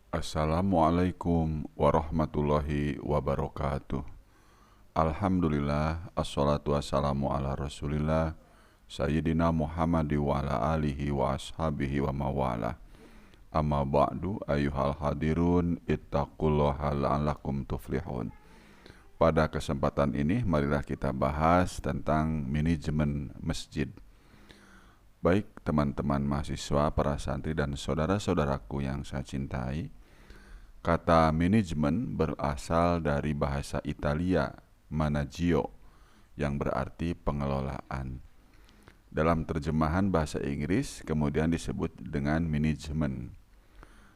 Assalamualaikum warahmatullahi wabarakatuh. Alhamdulillah, assalatu wassalamu ala rasulillah Sayyidina Muhammad wa ala alihi wa ashabihi wa mawala. Amma ba'du ayyuhal hadirun ittaqullaha la'allakum tuflihun. Pada kesempatan ini marilah kita bahas tentang manajemen masjid. Baik teman-teman mahasiswa, para santri dan saudara-saudaraku yang saya cintai, kata manajemen berasal dari bahasa Italia managio yang berarti pengelolaan. Dalam terjemahan bahasa Inggris kemudian disebut dengan manajemen.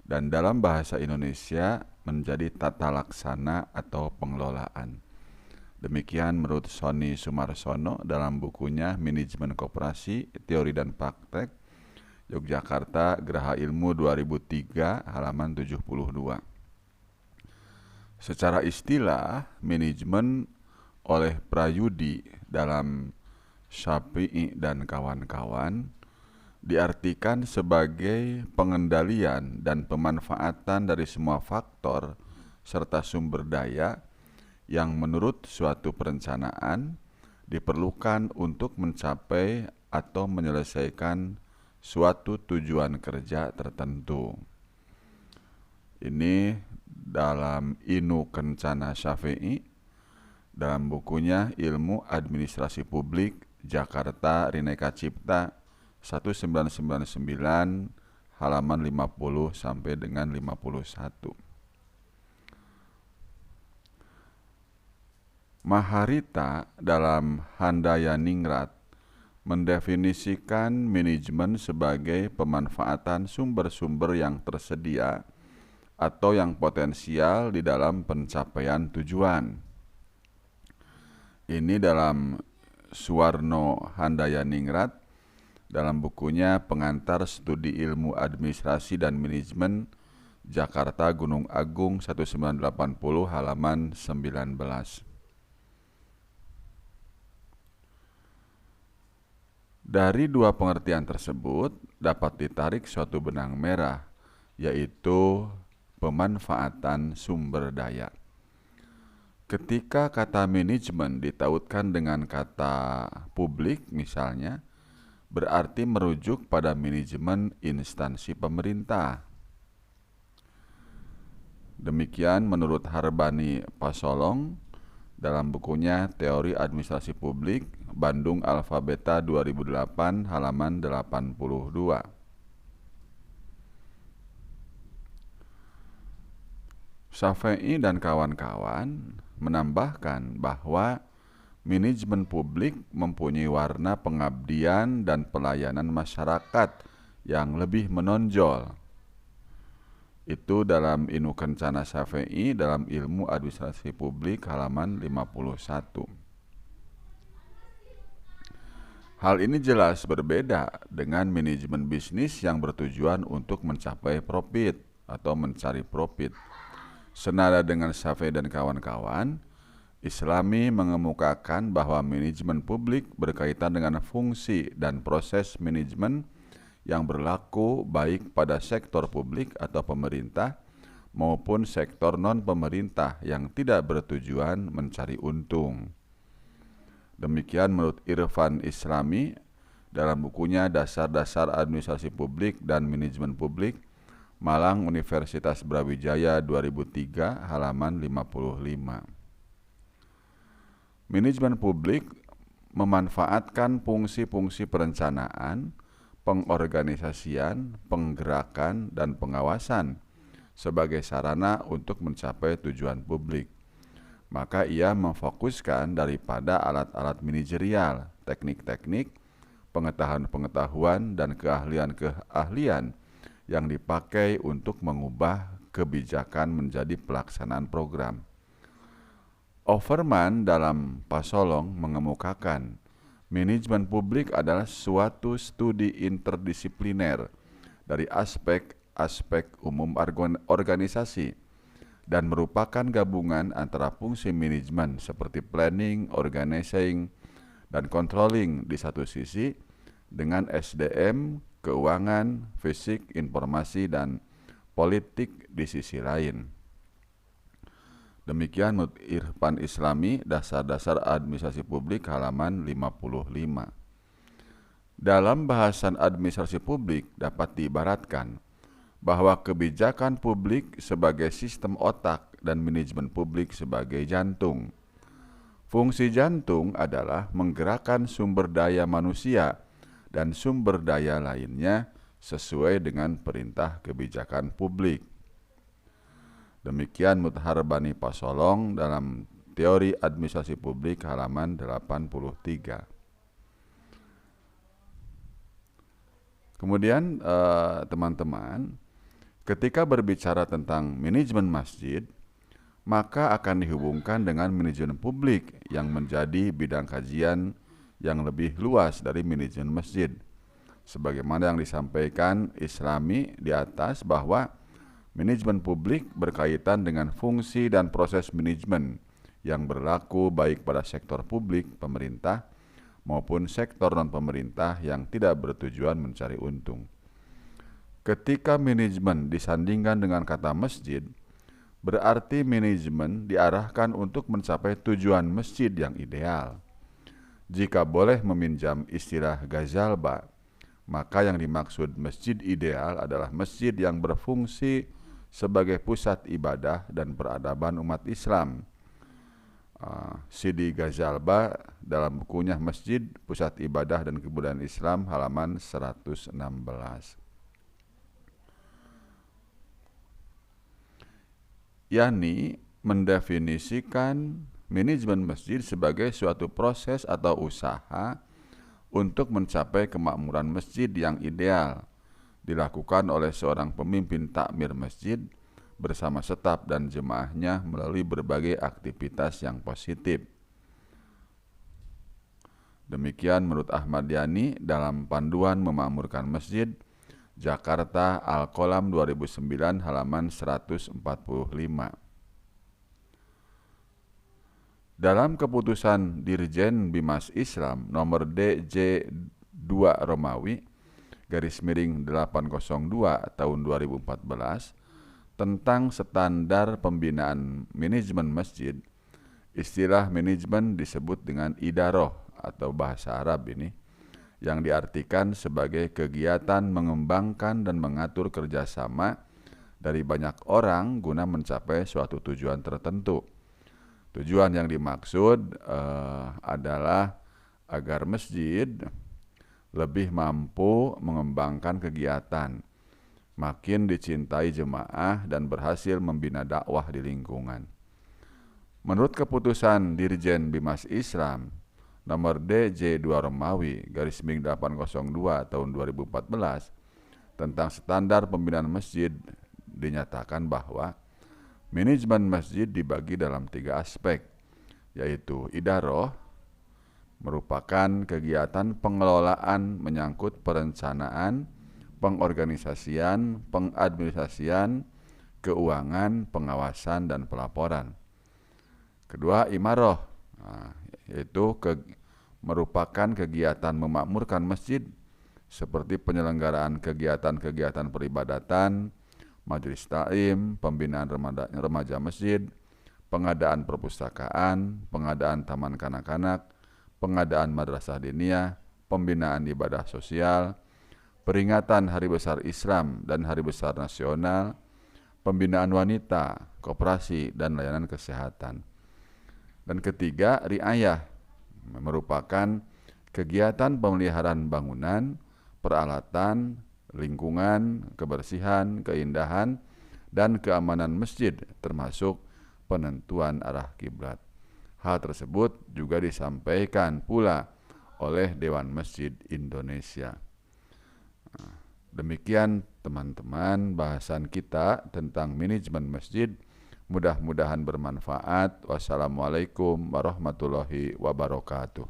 Dan dalam bahasa Indonesia menjadi tata laksana atau pengelolaan. Demikian menurut Sony Sumarsono dalam bukunya Manajemen Koperasi, Teori dan Praktek, Yogyakarta, Geraha Ilmu 2003, halaman 72. Secara istilah, manajemen oleh Prayudi dalam Syafi'i dan kawan-kawan diartikan sebagai pengendalian dan pemanfaatan dari semua faktor serta sumber daya yang menurut suatu perencanaan diperlukan untuk mencapai atau menyelesaikan suatu tujuan kerja tertentu. Ini dalam Inu Kencana Syafi'i dalam bukunya Ilmu Administrasi Publik, Jakarta, Rineka Cipta 1999, halaman 50 sampai dengan 51. Maharita dalam Handayaningrat mendefinisikan manajemen sebagai pemanfaatan sumber-sumber yang tersedia atau yang potensial di dalam pencapaian tujuan. Ini dalam Suwarno Handayaningrat dalam bukunya Pengantar Studi Ilmu Administrasi dan Manajemen, Jakarta, Gunung Agung 1980, halaman 19. Dari dua pengertian tersebut dapat ditarik suatu benang merah, yaitu pemanfaatan sumber daya. Ketika kata manajemen ditautkan dengan kata publik misalnya, berarti merujuk pada manajemen instansi pemerintah. Demikian menurut Harbani Pasolong dalam bukunya Teori Administrasi Publik, Bandung Alfabeta 2008, halaman 82. Syafi'i dan kawan-kawan menambahkan bahwa manajemen publik mempunyai warna pengabdian dan pelayanan masyarakat yang lebih menonjol. Itu dalam Inu Kencana Syafi'i dalam Ilmu Administrasi Publik, halaman 51. Hal ini jelas berbeda dengan manajemen bisnis yang bertujuan untuk mencapai profit atau mencari profit. Senada dengan Syafi'i dan kawan-kawan, Islami mengemukakan bahwa manajemen publik berkaitan dengan fungsi dan proses manajemen yang berlaku baik pada sektor publik atau pemerintah maupun sektor non-pemerintah yang tidak bertujuan mencari untung. Demikian menurut Irfan Islami dalam bukunya Dasar-Dasar Administrasi Publik dan Manajemen Publik, Malang Universitas Brawijaya 2003, halaman 55. Manajemen publik memanfaatkan fungsi-fungsi perencanaan, pengorganisasian, penggerakan, dan pengawasan sebagai sarana untuk mencapai tujuan publik. Maka ia memfokuskan daripada alat-alat manajerial, teknik-teknik, pengetahuan-pengetahuan, dan keahlian-keahlian yang dipakai untuk mengubah kebijakan menjadi pelaksanaan program. Overman dalam Pasolong mengemukakan manajemen publik adalah suatu studi interdisipliner dari aspek-aspek umum organisasi dan merupakan gabungan antara fungsi manajemen seperti planning, organizing, dan controlling di satu sisi dengan SDM, keuangan, fisik, informasi, dan politik di sisi lain. Demikian menurut Irfan Islami, Dasar-dasar Administrasi Publik halaman 55. Dalam bahasan administrasi publik dapat diibaratkan bahwa kebijakan publik sebagai sistem otak dan manajemen publik sebagai jantung. Fungsi jantung adalah menggerakkan sumber daya manusia dan sumber daya lainnya sesuai dengan perintah kebijakan publik. Demikian Mutahar Bani Pasolong dalam Teori Administrasi Publik halaman 83. Kemudian teman-teman, ketika berbicara tentang manajemen masjid, maka akan dihubungkan dengan manajemen publik yang menjadi bidang kajian yang lebih luas dari manajemen masjid. Sebagaimana yang disampaikan Islami di atas bahwa manajemen publik berkaitan dengan fungsi dan proses manajemen yang berlaku baik pada sektor publik, pemerintah, maupun sektor non-pemerintah yang tidak bertujuan mencari untung. Ketika manajemen disandingkan dengan kata masjid, berarti manajemen diarahkan untuk mencapai tujuan masjid yang ideal. Jika boleh meminjam istilah Ghazalba, maka yang dimaksud masjid ideal adalah masjid yang berfungsi sebagai pusat ibadah dan peradaban umat Islam. Sidi Ghazalba dalam bukunya Masjid, Pusat Ibadah dan Kebudayaan Islam halaman 116. yakni mendefinisikan manajemen masjid sebagai suatu proses atau usaha untuk mencapai kemakmuran masjid yang ideal, dilakukan oleh seorang pemimpin takmir masjid bersama staf dan jemaahnya melalui berbagai aktivitas yang positif. Demikian menurut Ahmad Yani dalam Panduan Memakmurkan Masjid, Jakarta Al-Qalam 2009 halaman 145. Dalam keputusan Dirjen Bimas Islam nomor DJ2 Romawi /802 tahun 2014 tentang standar pembinaan manajemen masjid, istilah manajemen disebut dengan idaroh atau bahasa Arab ini, yang diartikan sebagai kegiatan mengembangkan dan mengatur kerjasama dari banyak orang guna mencapai suatu tujuan tertentu. Tujuan yang dimaksud adalah agar masjid lebih mampu mengembangkan kegiatan, makin dicintai jemaah dan berhasil membina dakwah di lingkungan. Menurut keputusan Dirjen Bimas Islam nomor DJ2 Romawi /802 tahun 2014 tentang standar pembinaan masjid, dinyatakan bahwa manajemen masjid dibagi dalam 3 aspek, yaitu idaroh, merupakan kegiatan pengelolaan menyangkut perencanaan, pengorganisasian, pengadministrasian, keuangan, pengawasan, dan pelaporan. Kedua, imaroh, yaitu merupakan kegiatan memakmurkan masjid seperti penyelenggaraan kegiatan-kegiatan peribadatan, majelis ta'lim, pembinaan remaja masjid, pengadaan perpustakaan, pengadaan taman kanak-kanak, pengadaan madrasah diniyah, pembinaan ibadah sosial, peringatan Hari Besar Islam dan Hari Besar Nasional, pembinaan wanita, koperasi, dan layanan kesehatan. Dan ketiga, riayah, merupakan kegiatan pemeliharaan bangunan, peralatan, lingkungan, kebersihan, keindahan, dan keamanan masjid, termasuk penentuan arah kiblat. Hal tersebut juga disampaikan pula oleh Dewan Masjid Indonesia. Demikian teman-teman bahasan kita tentang manajemen masjid. Mudah-mudahan bermanfaat. Wassalamualaikum warahmatullahi wabarakatuh.